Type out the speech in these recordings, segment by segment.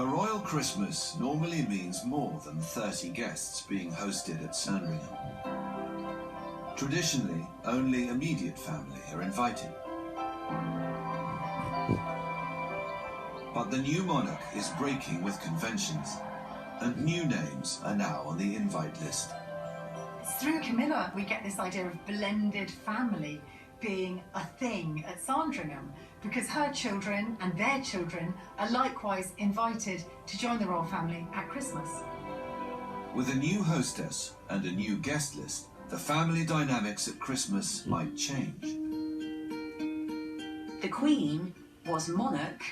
A royal Christmas normally means more than 30 guests being hosted at Sandringham. Traditionally, only immediate family are invited. But the new monarch is breaking with conventions, and new names are now on the invite list. Through Camilla, we get this idea of blended family being a thing at Sandringham, because her children and their children are likewise invited to join the royal family at Christmas. With a new hostess and a new guest list, the family dynamics at Christmas might change. The Queen was monarch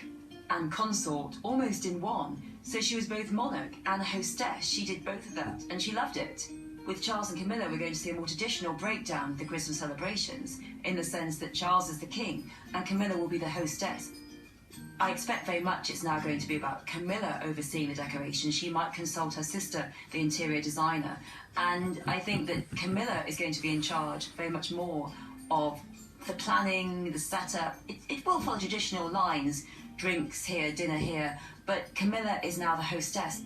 and consort almost in one, so she was both monarch and a hostess. She did both of that, and she loved it. With Charles and Camilla, we're going to see a more traditional breakdown of the Christmas celebrations, in the sense that Charles is the king and Camilla will be the hostess. I expect very much it's now going to be about Camilla overseeing the decoration. She might consult her sister, the interior designer, and I think that Camilla is going to be in charge very much more of the planning, the setup. It will follow traditional lines, drinks here, dinner here, but Camilla is now the hostess.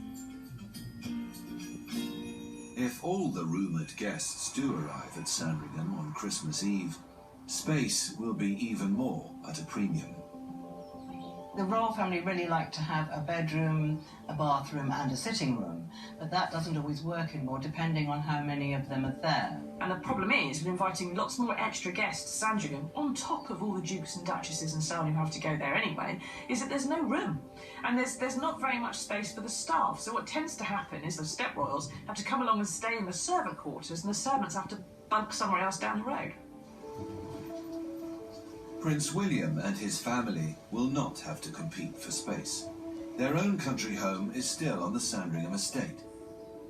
If all the rumoured guests do arrive at Sandringham on Christmas Eve, space will be even more at a premium. The royal family really like to have a bedroom, a bathroom and a sitting room, but that doesn't always work anymore depending on how many of them are there. And the problem is, with inviting lots more extra guests to Sandringham, on top of all the dukes and duchesses and so on who have to go there anyway, is that there's no room. And there's not very much space for the staff. So what tends to happen is the step royals have to come along and stay in the servant quarters, and the servants have to bunk somewhere else down the road. Prince William and his family will not have to compete for space. Their own country home is still on the Sandringham estate.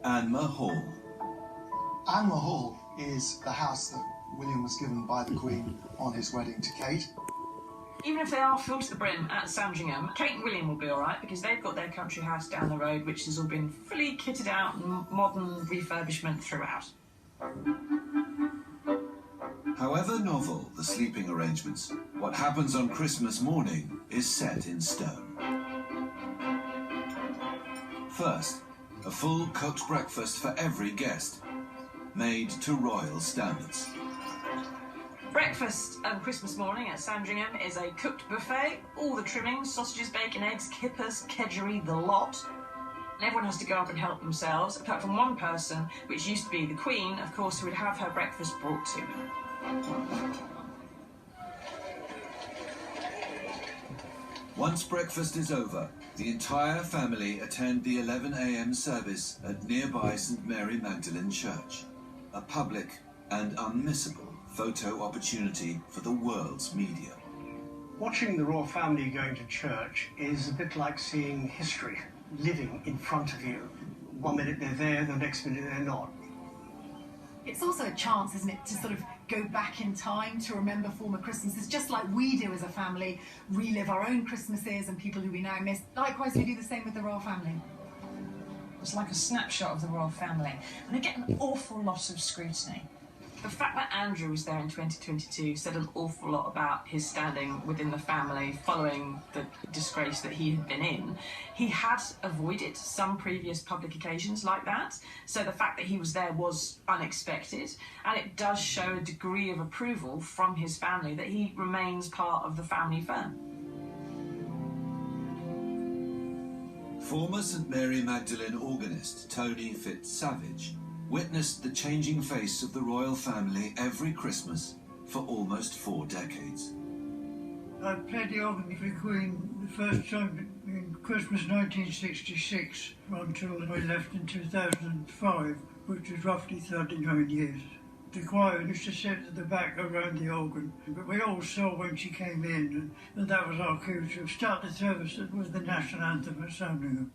Anmer Hall. Anmer Hall is the house that William was given by the Queen on his wedding to Kate. Even if they are filled to the brim at Sandringham, Kate and William will be all right, because they've got their country house down the road, which has all been fully kitted out and modern refurbishment throughout. However novel the sleeping arrangements, what happens on Christmas morning is set in stone. First, a full cooked breakfast for every guest, made to royal standards. Breakfast on Christmas morning at Sandringham is a cooked buffet, all the trimmings, sausages, bacon, eggs, kippers, kedgeree, the lot. And everyone has to go up and help themselves, apart from one person, which used to be the Queen, of course, who would have her breakfast brought to her. Once breakfast is over, the entire family attend the 11 a.m. service at nearby St Mary Magdalene Church, a public and unmissable photo opportunity for the world's media. Watching the royal family going to church is a bit like seeing history living in front of you. One minute they're there, the next minute they're not. It's also a chance, isn't it, to sort of go back in time to remember former Christmases, just like we do as a family, relive our own Christmases and people who we now miss. Likewise, we do the same with the royal family. It's like a snapshot of the royal family, and they get an awful lot of scrutiny. The fact that Andrew was there in 2022 said an awful lot about his standing within the family following the disgrace that he had been in. He had avoided some previous public occasions like that, so the fact that he was there was unexpected, and it does show a degree of approval from his family that he remains part of the family firm. Former St Mary Magdalene organist Tony Fitz-Savage witnessed the changing face of the royal family every Christmas for almost 4 decades. I played the organ for the Queen the first time in Christmas 1966 until I left in 2005, which was roughly 39 years. The choir used to sit at the back around the organ, but we all saw when she came in, and that was our cue to start the service with the national anthem at Sandringham.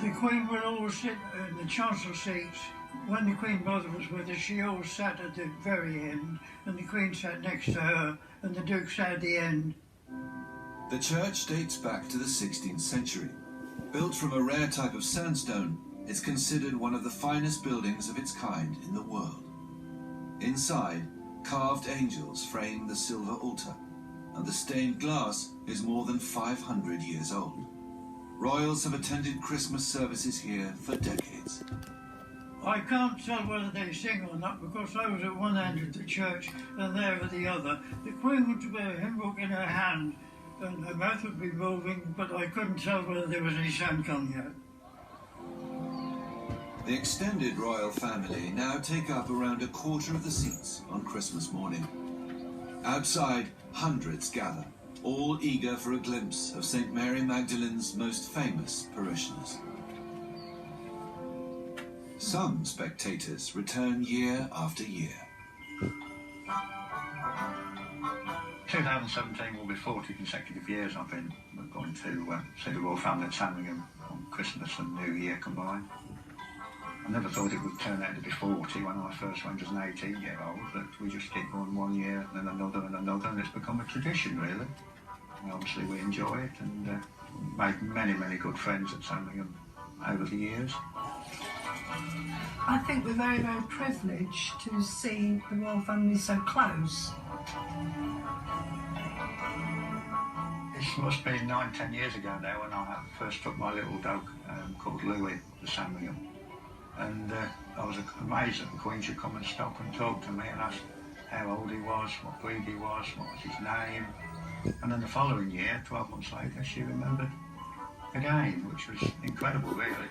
The Queen would always sit in the chancel seats. When the Queen Mother was with us, she always sat at the very end, and the Queen sat next to her, and the Duke sat at the end. The church dates back to the 16th century. Built from a rare type of sandstone, it's considered one of the finest buildings of its kind in the world. Inside, carved angels frame the silver altar, and the stained glass is more than 500 years old. Royals have attended Christmas services here for decades. I can't tell whether they sing or not because I was at one end of the church and they're at the other. The Queen would wear a hymn book in her hand and her mouth would be moving, but I couldn't tell whether there was any sound coming out. The extended royal family now take up around a quarter of the seats on Christmas morning. Outside, hundreds gather, all eager for a glimpse of St. Mary Magdalene's most famous parishioners. Some spectators return year after year. 2017 will be 40 consecutive years I've been going to see the royal family at Sandringham on Christmas and New Year combined. I never thought it would turn out to be 40 when I first went as an 18-year-old, but we just keep going one year and then another and another, and it's become a tradition, really. And obviously we enjoy it and made many, many good friends at Sandringham over the years. I think we're very, very privileged to see the royal family so close. This must be 9-10 years ago now when I first took my little dog called Louis to Sandringham. And I was amazed that the Queen should come and stop and talk to me and ask how old he was, what breed he was, what was his name. And then the following year, 12 months later, she remembered again, which was incredible, really.